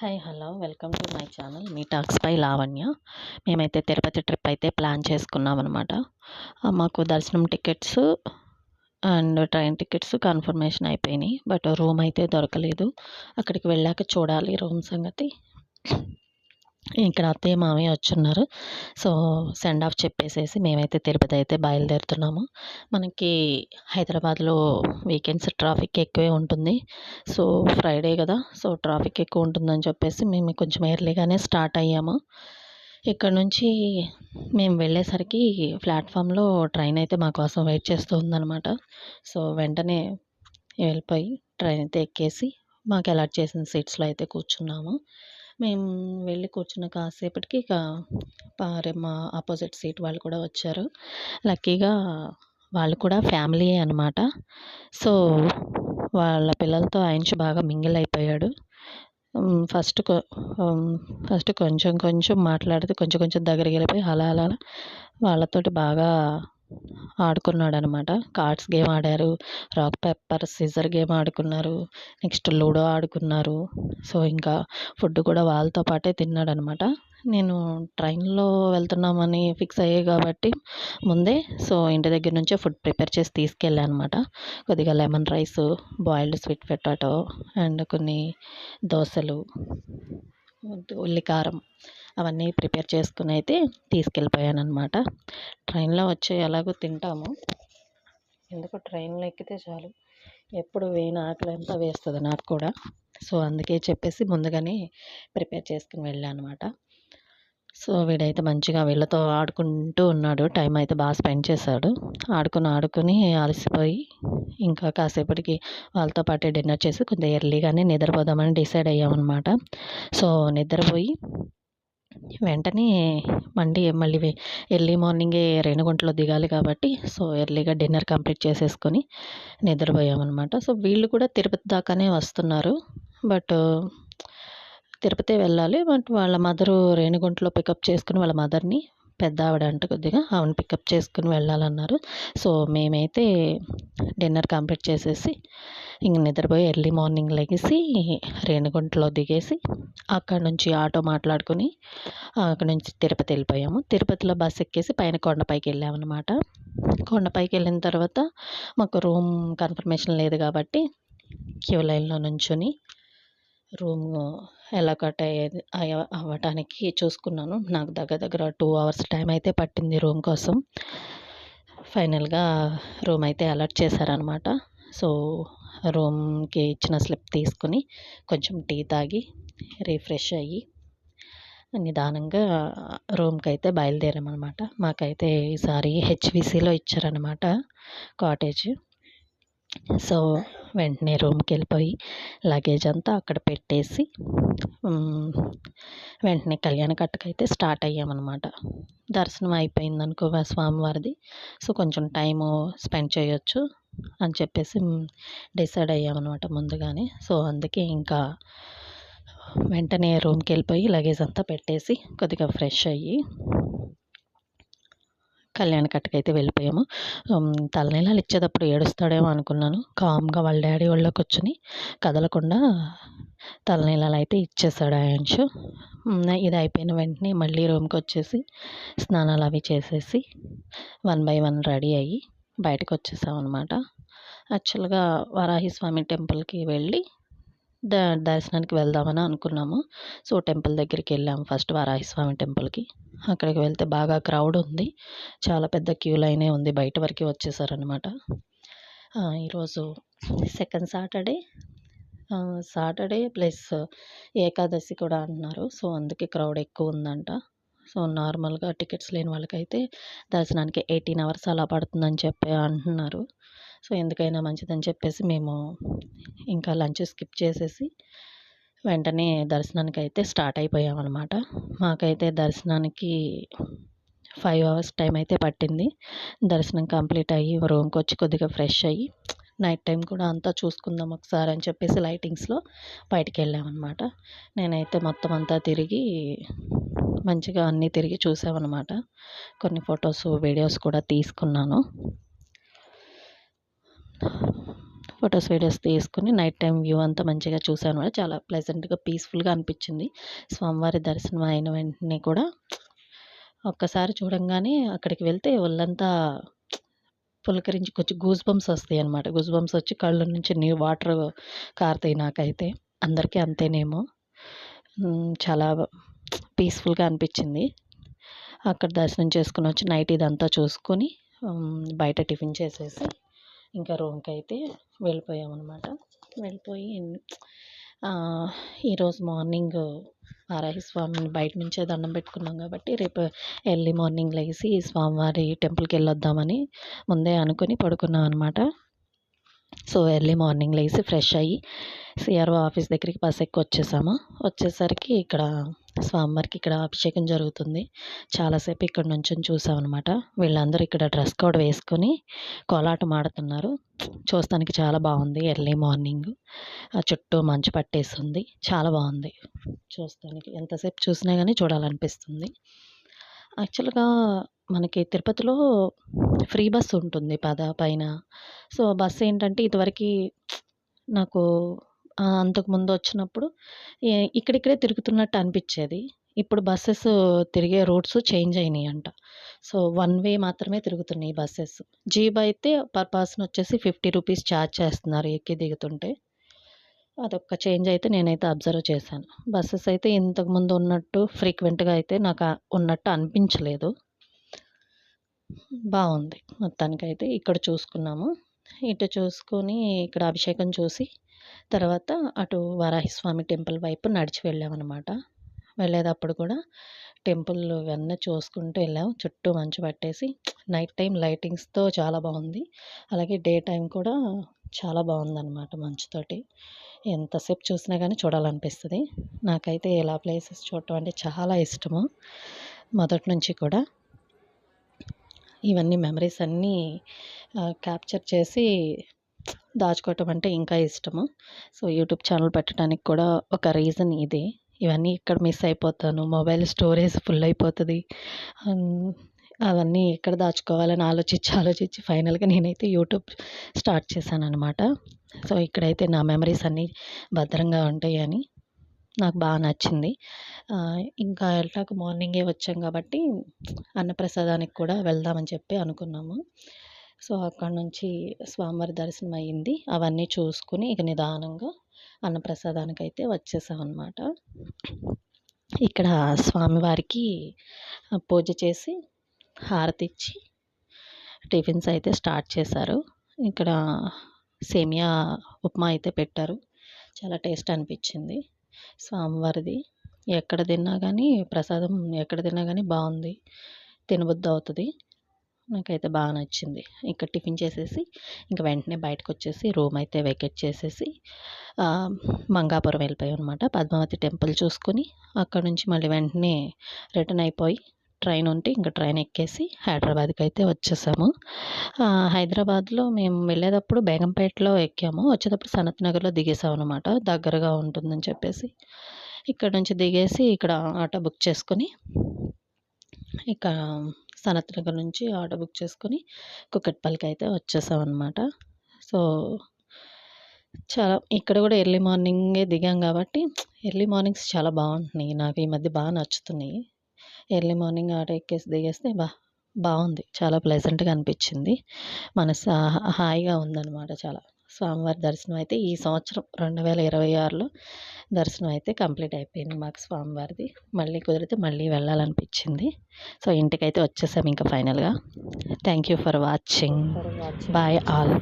Hi hello welcome to my channel me talks by Lavanya. మేమైతే Tirupati trip అయితే plan చేసుకున్నాం అనమాట. మాకు దర్శనం tickets and train tickets confirmation అయిపోయినాయి. బట్ రూమ్ అయితే దొరకలేదు. అక్కడికి వెళ్ళాక చూడాలి రూమ్ సంగతి. ఇక్కడ అత్తయ్య మామయ్య వచ్చున్నారు. సో సెండ్ ఆఫ్ చెప్పేసేసి మేమైతే తిరుపతి అయితే బయలుదేరుతున్నాము. మనకి హైదరాబాద్లో వీకెండ్స్ ట్రాఫిక్ ఎక్కువే ఉంటుంది. సో ఫ్రైడే కదా, సో ట్రాఫిక్ ఎక్కువ ఉంటుందని చెప్పేసి మేము కొంచెం ఎర్లీగానే స్టార్ట్ అయ్యాము. ఇక్కడ నుంచి మేము వెళ్ళేసరికి ప్లాట్ఫామ్లో ట్రైన్ అయితే మా కోసం వెయిట్ చేస్తూ ఉందన్నమాట. సో వెంటనే వెళ్ళిపోయి ట్రైన్ అయితే ఎక్కేసి మాకు అలాట్ చేసిన సీట్స్లో అయితే కూర్చున్నాము. మేము వెళ్ళి కూర్చున్న కాసేపటికి ఇక మా ఆపోజిట్ సీట్ వాళ్ళు కూడా వచ్చారు. లక్కీగా వాళ్ళు కూడా ఫ్యామిలీయే అనమాట. సో వాళ్ళ పిల్లలతో ఆయన్షు బాగా మింగిల్ అయిపోయాడు. ఫస్ట్ కొంచెం కొంచెం మాట్లాడితే కొంచెం కొంచెం దగ్గరికి వెళ్ళిపోయి అలా అలా వాళ్ళతోటి బాగా ఆడుకున్నాడనమాట. కార్డ్స్ గేమ్ ఆడారు, రాక్ పేపర్ సిజర్ గేమ్ ఆడుకున్నారు, నెక్స్ట్ లూడో ఆడుకున్నారు. సో ఇంకా ఫుడ్ కూడా వాళ్ళతో పాటే తిన్నాడనమాట. నేను ట్రైన్లో వెళ్తున్నామని ఫిక్స్ అయ్యే కాబట్టి ముందే సో ఇంటి దగ్గర నుంచే ఫుడ్ ప్రిపేర్ చేసి తీసుకెళ్ళాను అనమాట. కొద్దిగా lemon rice, boiled sweet potato and కొన్ని దోశలు, ఉల్లికారం అవన్నీ ప్రిపేర్ చేసుకుని అయితే తీసుకెళ్ళిపోయాను అనమాట. ట్రైన్లో వచ్చి ఎలాగో తింటాము, ఎందుకు ట్రైన్లో ఎక్కితే చాలు ఎప్పుడు వేయని ఆకలి అంతా వేస్తుంది నాకు కూడా. సో అందుకే చెప్పేసి ముందుగానే ప్రిపేర్ చేసుకుని వెళ్ళాను అనమాట. సో వీడైతే మంచిగా వీళ్ళతో ఆడుకుంటూ ఉన్నాడు. టైం అయితే బాగా స్పెండ్ చేశాడు. ఆడుకుని అలసిపోయి ఇంకా కాసేపటికి వాళ్ళతో పాటే డిన్నర్ చేసి కొంచెం ఎర్లీగానే నిద్రపోదామని డిసైడ్ అయ్యామన్నమాట. సో నిద్రపోయి వెంటనే మళ్ళీ ఎర్లీ మార్నింగే రేణిగుంటలో దిగాలి కాబట్టి సో ఎర్లీగా డిన్నర్ కంప్లీట్ చేసేసుకొని నిద్రపోయామన్నమాట. సో వీళ్ళు కూడా తిరుపతి దాకానే వస్తున్నారు. బట్ తిరుపతి వెళ్ళాలి. బట్ వాళ్ళ మదరు రేణిగుంటలో పికప్ చేసుకుని వాళ్ళ మదర్ని, పెద్ద ఆవిడ అంట కొద్దిగా ఆవిడని పికప్ చేసుకుని వెళ్ళాలన్నారు. సో మేమైతే డిన్నర్ కంప్లీట్ చేసేసి ఇంక నిద్రపోయి ఎర్లీ మార్నింగ్ లెగిసి రేణిగుంటలో దిగేసి అక్కడ నుంచి ఆటో మాట్లాడుకుని అక్కడ నుంచి తిరుపతి వెళ్ళిపోయాము. తిరుపతిలో బస్ ఎక్కేసి పైన కొండపైకి వెళ్ళామన్నమాట. కొండపైకి వెళ్ళిన తర్వాత మాకు రూమ్ కన్ఫర్మేషన్ లేదు కాబట్టి క్యూ లైన్లో నుంచుని రూమ్ ఎలా కట్ అవ్వటానికి చూసుకున్నాను. నాకు దగ్గర 2 అవర్స్ టైం అయితే పట్టింది రూమ్ కోసం. ఫైనల్గా రూమ్ అయితే అలాట్ చేశారనమాట. సో రూమ్కి ఇచ్చిన స్లిప్ తీసుకుని కొంచెం టీ తాగి రిఫ్రెష్ అయ్యి నిదానంగా రూమ్కి అయితే బయలుదేరామన్నమాట. మాకైతే ఈసారి హెచ్విసిలో ఇచ్చారనమాట కాటేజ్. సో వెంటనే రూమ్కి వెళ్ళిపోయి లగేజ్ అంతా అక్కడ పెట్టేసి వెంటనే కళ్యాణకట్టకైతే స్టార్ట్ అయ్యామన్నమాట. దర్శనం అయిపోయిందనుకో స్వామివారిది, సో కొంచెం టైము స్పెండ్ చేయొచ్చు అని చెప్పేసి డిసైడ్ అయ్యామన్నమాట ముందుగానే. సో అందుకే ఇంకా వెంటనే రూమ్కి వెళ్ళిపోయి లగేజ్ అంతా పెట్టేసి కొద్దిగా ఫ్రెష్ అయ్యి కళ్యాణకట్టకైతే వెళ్ళిపోయాము. తలనీలాలు ఇచ్చేటప్పుడు ఏడుస్తాడేమో అనుకున్నాను. కామ్గా వాళ్ళ డాడీ వాళ్ళ కూర్చొని కదలకుండా తలనీలాలు అయితే ఇచ్చేసాడు ఆయాంషు. ఇది అయిపోయిన వెంటనే మళ్ళీ రూమ్కి వచ్చేసి స్నానాలు అవి చేసేసి 1 బై 1 రెడీ అయ్యి బయటకు వచ్చేసాం అనమాట. యాక్చువల్గా వరాహస్వామి టెంపుల్కి వెళ్ళి దర్శనానికి వెళ్దామని అనుకున్నాము. సో టెంపుల్ దగ్గరికి వెళ్ళాము ఫస్ట్ వరాహస్వామి టెంపుల్కి. అక్కడికి వెళ్తే బాగా క్రౌడ్ ఉంది, చాలా పెద్ద క్యూ లైనే ఉంది, బయట వరకు వచ్చేసారనమాట. ఈరోజు సెకండ్ సాటర్డే ప్లస్ ఏకాదశి కూడా అంటున్నారు. సో అందుకే క్రౌడ్ ఎక్కువ ఉందంట. సో నార్మల్గా టికెట్స్ లేని వాళ్ళకైతే దర్శనానికి 18 అవర్స్ అలా పడుతుందని చెప్పి అంటున్నారు. సో ఎందుకైనా మంచిదని చెప్పేసి మేము ఇంకా లంచ్ స్కిప్ చేసేసి వెంటనే దర్శనానికి అయితే స్టార్ట్ అయిపోయామన్నమాట. మాకైతే దర్శనానికి 5 అవర్స్ టైం అయితే పట్టింది. దర్శనం కంప్లీట్ అయ్యి రూమ్కి వచ్చి కొద్దిగా ఫ్రెష్ అయ్యి నైట్ టైం కూడా అంతా చూసుకుందాం ఒకసారి అని చెప్పేసి లైటింగ్స్లో బయటికి వెళ్ళామన్నమాట. నేనైతే మొత్తం అంతా తిరిగి మంచిగా అన్నీ తిరిగి చూసామన్నమాట. కొన్ని ఫొటోస్ వీడియోస్ కూడా తీసుకున్నాను. ఫొటోస్ వీడియోస్ తీసుకుని నైట్ టైం వ్యూ అంతా మంచిగా చూసాను కూడా చాలా ప్లెజెంట్గా పీస్ఫుల్గా అనిపించింది. స్వామివారి దర్శనం అయిన వెంటనే కూడా ఒక్కసారి చూడంగానే అక్కడికి వెళ్తే ఒళ్ళంతా పులకరించి కొంచెం గూస్ బంప్స్ వస్తాయి అన్నమాట. గూస్ బంప్స్ వచ్చి కళ్ళ నుంచి వాటర్ కారుతాయి నాకైతే. అందరికీ అంతేనేమో. చాలా పీస్ఫుల్గా అనిపించింది. అక్కడ దర్శనం చేసుకుని వచ్చి నైట్ ఇదంతా చూసుకొని బయట టిఫిన్ చేసేసి ఇంకా రూమ్కి అయితే వెళ్ళిపోయామన్నమాట. వెళ్ళిపోయి ఈరోజు మార్నింగ్ వారాహి స్వామిని బయట నుంచే దండం పెట్టుకున్నాం కాబట్టి రేపు ఎర్లీ మార్నింగ్ లేచి స్వామివారి టెంపుల్కి వెళ్ళొద్దామని ముందే అనుకుని పడుకున్నాం అనమాట. సో ఎర్లీ మార్నింగ్ లేచి ఫ్రెష్ అయ్యి సిఆర్ఓ ఆఫీస్ దగ్గరికి బస్ ఎక్కి వచ్చేసరికి ఇక్కడ స్వామివారికి ఇక్కడ అభిషేకం జరుగుతుంది. చాలాసేపు ఇక్కడ నుంచొని చూసామన్నమాట. వీళ్ళందరూ ఇక్కడ డ్రెస్ కోడ్ వేసుకొని కోలాటం ఆడుతున్నారు. చూస్తానికి చాలా బాగుంది. ఎర్లీ మార్నింగ్ చుట్టూ మంచు పట్టేస్తుంది. చాలా బాగుంది చూస్తానికి. ఎంతసేపు చూసినా కానీ చూడాలనిపిస్తుంది. యాక్చువల్గా మనకి తిరుపతిలో ఫ్రీ బస్ ఉంటుంది పైన. సో బస్ ఏంటంటే ఇదివరకు నాకు అంతకుముందు వచ్చినప్పుడు ఇక్కడిక్కడే తిరుగుతున్నట్టు అనిపించేది. ఇప్పుడు బస్సెస్ తిరిగే రూట్స్ చేంజ్ అయినాయి అంట. సో వన్ వే మాత్రమే తిరుగుతున్నాయి బస్సెస్. జీప్ అయితే పర్ పర్సన్ వచ్చేసి 50 రూపీస్ ఛార్జ్ చేస్తున్నారు ఎక్కి దిగుతుంటే. అదొక్క చేంజ్ అయితే నేనైతే అబ్జర్వ్ చేశాను. బస్సెస్ అయితే ఇంతకుముందు ఉన్నట్టు ఫ్రీక్వెంట్గా అయితే నాకు ఉన్నట్టు అనిపించలేదు. బాగుంది మొత్తానికైతే. ఇక్కడ చూసుకున్నాము. ఇటు చూసుకొని ఇక్కడ అభిషేకం చూసి తర్వాత అటు వరాహస్వామి టెంపుల్ వైపు నడిచి వెళ్ళామన్నమాట. వెళ్ళేటప్పుడు కూడా టెంపుల్ ఇవన్నీ చూసుకుంటూ వెళ్ళాము. చుట్టూ మంచు పట్టేసి నైట్ టైం లైటింగ్స్తో చాలా బాగుంది. అలాగే డే టైం కూడా చాలా బాగుందన్నమాట మంచుతోటి. ఎంతసేపు చూసినా కానీ చూడాలనిపిస్తుంది. నాకైతే ఇలా ప్లేసెస్ చూడటం అంటే చాలా ఇష్టము మొదటి నుంచి కూడా. ఇవన్నీ మెమరీస్ అన్నీ క్యాప్చర్ చేసి దాచుకోవటం అంటే ఇంకా ఇష్టము. సో యూట్యూబ్ ఛానల్ పెట్టడానికి కూడా ఒక రీజన్ ఇదే. ఇవన్నీ ఇక్కడ మిస్ అయిపోతాను. మొబైల్ స్టోరేజ్ ఫుల్ అయిపోతుంది. అవన్నీ ఎక్కడ దాచుకోవాలని ఆలోచించి ఫైనల్గా నేనైతే యూట్యూబ్ స్టార్ట్ చేశాను అనమాట. సో ఇక్కడైతే నా మెమరీస్ అన్నీ భద్రంగా ఉంటాయని నాకు బాగా నచ్చింది. ఇంకా ఎట్లాగో మార్నింగే వచ్చాం కాబట్టి అన్నప్రసాదానికి కూడా వెళ్దామని చెప్పి అనుకున్నాము. సో అక్కడ నుంచి స్వామివారి దర్శనం అయ్యింది. అవన్నీ చూసుకుని ఇక నిదానంగా అన్నప్రసాదానికి అయితే వచ్చేసామన్నమాట. ఇక్కడ స్వామివారికి పూజ చేసి హారతి ఇచ్చి టిఫిన్స్ అయితే స్టార్ట్ చేశారు. ఇక్కడ సేమియా ఉప్మా అయితే పెట్టారు. చాలా టేస్ట్ అనిపించింది స్వామివారిది. ఎక్కడ తిన్నా కానీ ప్రసాదం ఎక్కడ తిన్నా కానీ బాగుంది. తినబుద్ధి అవుతుంది. నాకైతే బాగా నచ్చింది. ఇక్కడ టిఫిన్ చేసేసి ఇంకా వెంటనే బయటకు వచ్చేసి రూమ్ అయితే వెకేట్ చేసేసి మంగాపురం వెళ్ళిపోయాం అనమాట. పద్మావతి టెంపుల్ చూసుకొని అక్కడ నుంచి మళ్ళీ వెంటనే రిటర్న్ అయిపోయి ట్రైన్ ఉంటే ఇంకా ట్రైన్ ఎక్కేసి హైదరాబాద్కి అయితే వచ్చేసాము. హైదరాబాద్లో మేము వెళ్ళేటప్పుడు బేగంపేటలో ఎక్కాము. వచ్చేటప్పుడు సనత్ నగర్లో దిగేసాం అనమాట. దగ్గరగా ఉంటుందని చెప్పేసి ఇక్కడ నుంచి దిగేసి ఇక్కడ ఆటో బుక్ చేసుకొని ఇక సనత్ నగర్ నుంచి ఆటో బుక్ చేసుకొని కుకట్పల్లికి అయితే వచ్చేసాం అనమాట. సో చాలా ఇక్కడ కూడా ఎర్లీ మార్నింగే దిగాం కాబట్టి ఎర్లీ మార్నింగ్స్ చాలా బాగుంటున్నాయి. నాకు ఈ మధ్య బాగా నచ్చుతున్నాయి. ఎర్లీ మార్నింగ్ ఆటో ఎక్కేసి దిగేస్తే బాగుంది. చాలా ప్లెజెంట్గా అనిపించింది. మనసు హాయిగా ఉందన్నమాట చాలా. స్వామివారి దర్శనం అయితే ఈ సంవత్సరం 2026లో దర్శనం అయితే కంప్లీట్ అయిపోయింది మాకు స్వామివారిది. మళ్ళీ కుదిరితే మళ్ళీ వెళ్ళాలనిపించింది. సో ఇంటికైతే వచ్చేసాము ఇంకా ఫైనల్గా. Thank you for watching. Bye all.